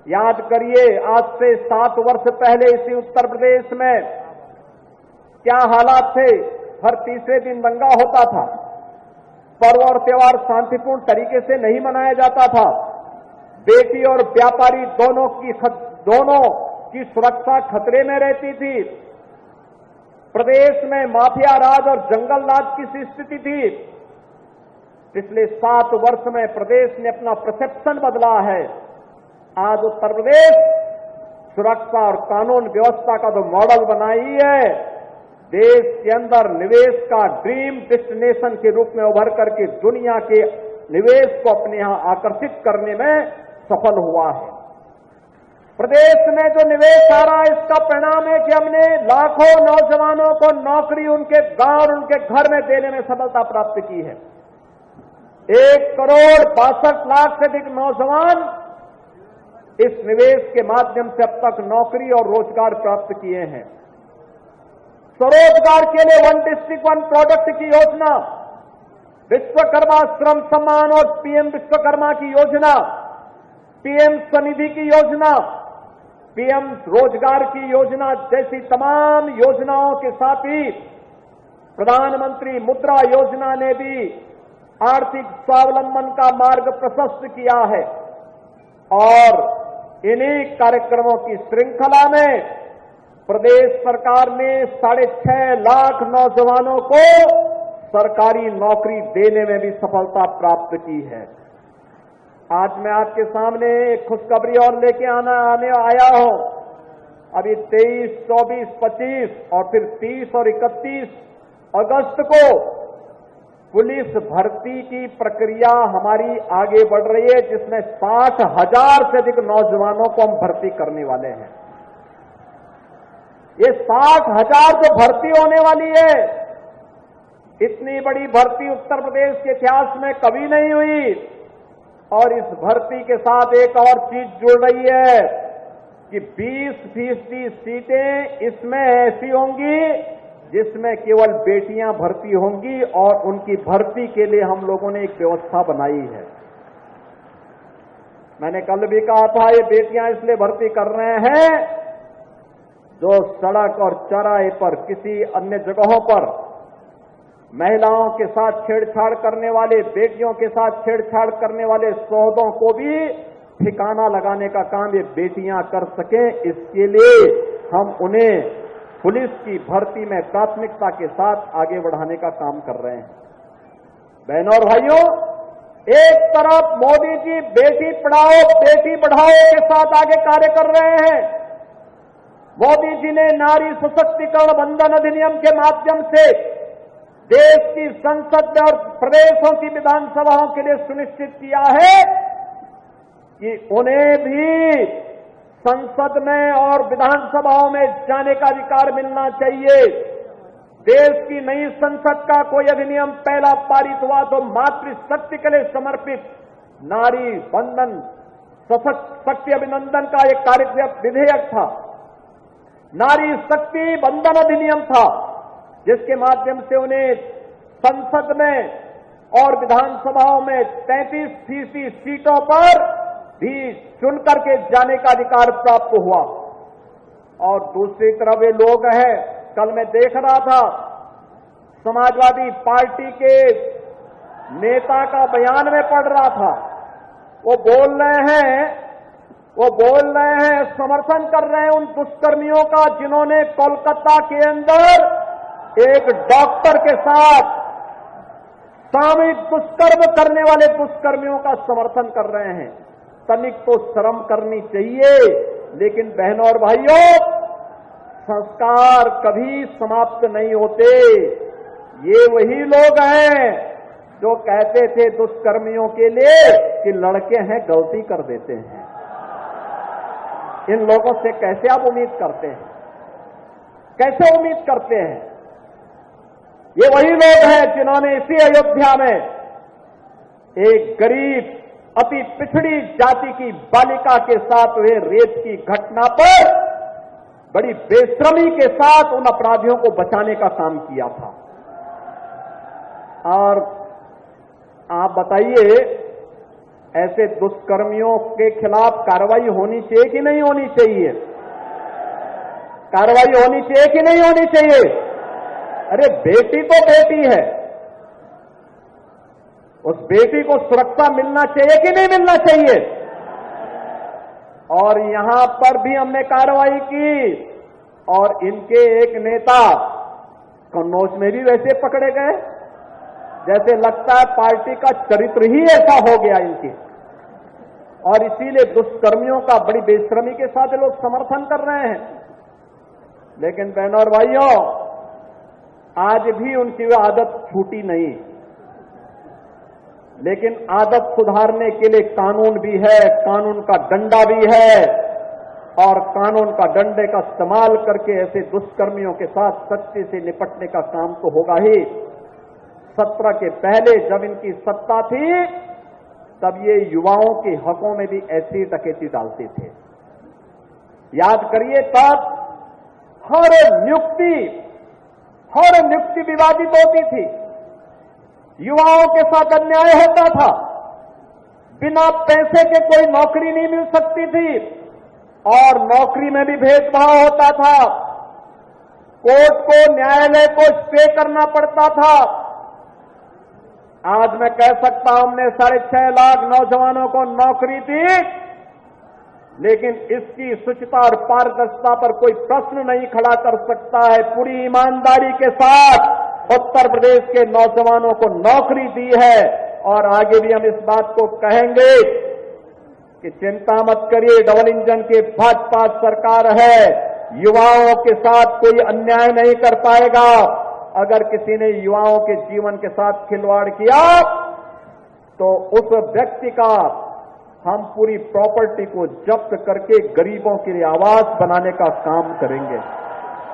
याद करिए, आज से 7 वर्ष पहले इसी उत्तर प्रदेश में क्या हालात थे। हर तीसरे दिन दंगा होता था, पर्व और त्योहार शांतिपूर्ण तरीके से नहीं मनाया जाता था, बेटी और व्यापारी दोनों की सुरक्षा खतरे में रहती थी, प्रदेश में माफिया राज और जंगल राज की स्थिति थी। पिछले 7 वर्ष में प्रदेश ने अपना परसेप्शन बदला है। आज उत्तर प्रदेश सुरक्षा और कानून व्यवस्था का जो मॉडल बनाई है, देश के अंदर निवेश का ड्रीम डेस्टिनेशन के रूप में उभर करके दुनिया के निवेश को अपने यहां आकर्षित करने में सफल हुआ है। प्रदेश में जो निवेश आ रहा है, इसका परिणाम है कि हमने लाखों नौजवानों को नौकरी उनके गांव और उनके घर में देने में सफलता प्राप्त की है। 1,62,00,000 से अधिक नौजवान इस निवेश के माध्यम से अब तक नौकरी और रोजगार प्राप्त किए हैं। स्वरोजगार के लिए 1 डिस्ट्रिक्ट 1 प्रोडक्ट की योजना, विश्वकर्मा श्रम सम्मान और पीएम विश्वकर्मा की योजना, पीएम स्वनिधि की योजना, पीएम रोजगार की योजना जैसी तमाम योजनाओं के साथ ही प्रधानमंत्री मुद्रा योजना ने भी आर्थिक स्वावलंबन का मार्ग प्रशस्त किया है। और इन्हीं कार्यक्रमों की श्रृंखला में प्रदेश सरकार ने 6.5 लाख नौजवानों को सरकारी नौकरी देने में भी सफलता प्राप्त की है। आज मैं आपके सामने एक खुशखबरी और लेके आने आया हूं। अभी 23, 24, 25 और फिर 30 और 31 अगस्त को पुलिस भर्ती की प्रक्रिया हमारी आगे बढ़ रही है, जिसमें 60,000 से अधिक नौजवानों को हम भर्ती करने वाले हैं। ये 60,000 जो भर्ती होने वाली है, इतनी बड़ी भर्ती उत्तर प्रदेश के इतिहास में कभी नहीं हुई। और इस भर्ती के साथ एक और चीज जुड़ रही है कि 20% सीटें इसमें ऐसी होंगी जिसमें केवल बेटियां भर्ती होंगी, और उनकी भर्ती के लिए हम लोगों ने एक व्यवस्था बनाई है। मैंने कल भी कहा था, ये बेटियां इसलिए भर्ती कर रहे हैं जो सड़क और चौराहे पर किसी अन्य जगहों पर महिलाओं के साथ छेड़छाड़ करने वाले, बेटियों के साथ छेड़छाड़ करने वाले सौदों को भी ठिकाना लगाने का काम ये बेटियां कर सकें, इसके लिए हम उन्हें पुलिस की भर्ती में प्राथमिकता के साथ आगे बढ़ाने का काम कर रहे हैं। बहनों और भाइयों, एक तरफ मोदी जी बेटी पढ़ाओ बेटी बढ़ाओ के साथ आगे कार्य कर रहे हैं। मोदी जी ने नारी सशक्तिकरण बंधन अधिनियम के माध्यम से देश की संसद में और प्रदेशों की विधानसभाओं के लिए सुनिश्चित किया है कि उन्हें भी संसद में और विधानसभाओं में जाने का अधिकार मिलना चाहिए। देश की नई संसद का कोई अधिनियम पहला पारित हुआ तो मातृशक्ति के लिए समर्पित नारी बंधन शक्ति अभिनंदन का एक कार्यक्रम विधेयक था, नारी शक्ति बंधन अधिनियम था, जिसके माध्यम से उन्हें संसद में और विधानसभाओं में 33% सीटों पर भी चुन करके जाने का अधिकार प्राप्त हुआ। और दूसरी तरफ ये लोग हैं, कल मैं देख रहा था समाजवादी पार्टी के नेता का बयान में पढ़ रहा था, वो बोल रहे हैं समर्थन कर रहे हैं उन दुष्कर्मियों का जिन्होंने कोलकाता के अंदर एक डॉक्टर के साथ सामूहिक दुष्कर्म करने वाले दुष्कर्मियों का समर्थन कर रहे हैं। तनिक तो शर्म करनी चाहिए। लेकिन बहनों और भाइयों, संस्कार कभी समाप्त नहीं होते। ये वही लोग हैं जो कहते थे दुष्कर्मियों के लिए कि लड़के हैं गलती कर देते हैं। इन लोगों से कैसे आप उम्मीद करते हैं? कैसे उम्मीद करते हैं? ये वही लोग हैं जिन्होंने इसी अयोध्या में एक गरीब अति पिछड़ी जाति की बालिका के साथ हुए रेप की घटना पर बड़ी बेशर्मी के साथ उन अपराधियों को बचाने का काम किया था। और आप बताइए, ऐसे दुष्कर्मियों के खिलाफ कार्रवाई होनी चाहिए कि नहीं होनी चाहिए? कार्रवाई होनी चाहिए कि नहीं होनी चाहिए? अरे बेटी तो बेटी है, उस बेटी को सुरक्षा मिलना चाहिए कि नहीं मिलना चाहिए? और यहां पर भी हमने कार्रवाई की और इनके एक नेता कन्नौज में भी वैसे पकड़े गए, जैसे लगता है पार्टी का चरित्र ही ऐसा हो गया इनकी। और इसीलिए दुष्कर्मियों का बड़ी बेशर्मी के साथ लोग समर्थन कर रहे हैं। लेकिन बहनों और भाइयों, आज भी उनकी वह आदत छूटी नहीं। लेकिन आदत सुधारने के लिए कानून भी है, कानून का डंडा भी है, और कानून का डंडे का इस्तेमाल करके ऐसे दुष्कर्मियों के साथ सख्ती से निपटने का काम तो होगा ही। 17 के पहले जब इनकी सत्ता थी, तब ये युवाओं के हकों में भी ऐसी डकैती डालते थे। याद करिए, तब हर नियुक्ति विवादित होती थी, युवाओं के साथ अन्याय होता था, बिना पैसे के कोई नौकरी नहीं मिल सकती थी, और नौकरी में भी भेदभाव होता था, कोर्ट को, न्यायालय को स्टे करना पड़ता था। आज मैं कह सकता हूं, हमने 6.5 लाख नौजवानों को नौकरी दी, लेकिन इसकी शुचिता और पारदर्शिता पर कोई प्रश्न नहीं खड़ा कर सकता है। पूरी ईमानदारी के साथ उत्तर प्रदेश के नौजवानों को नौकरी दी है, और आगे भी हम इस बात को कहेंगे कि चिंता मत करिए, डबल इंजन की भाजपा सरकार है, युवाओं के साथ कोई अन्याय नहीं कर पाएगा। अगर किसी ने युवाओं के जीवन के साथ खिलवाड़ किया तो उस व्यक्ति का हम पूरी प्रॉपर्टी को जब्त करके गरीबों के लिए आवास बनाने का काम करेंगे।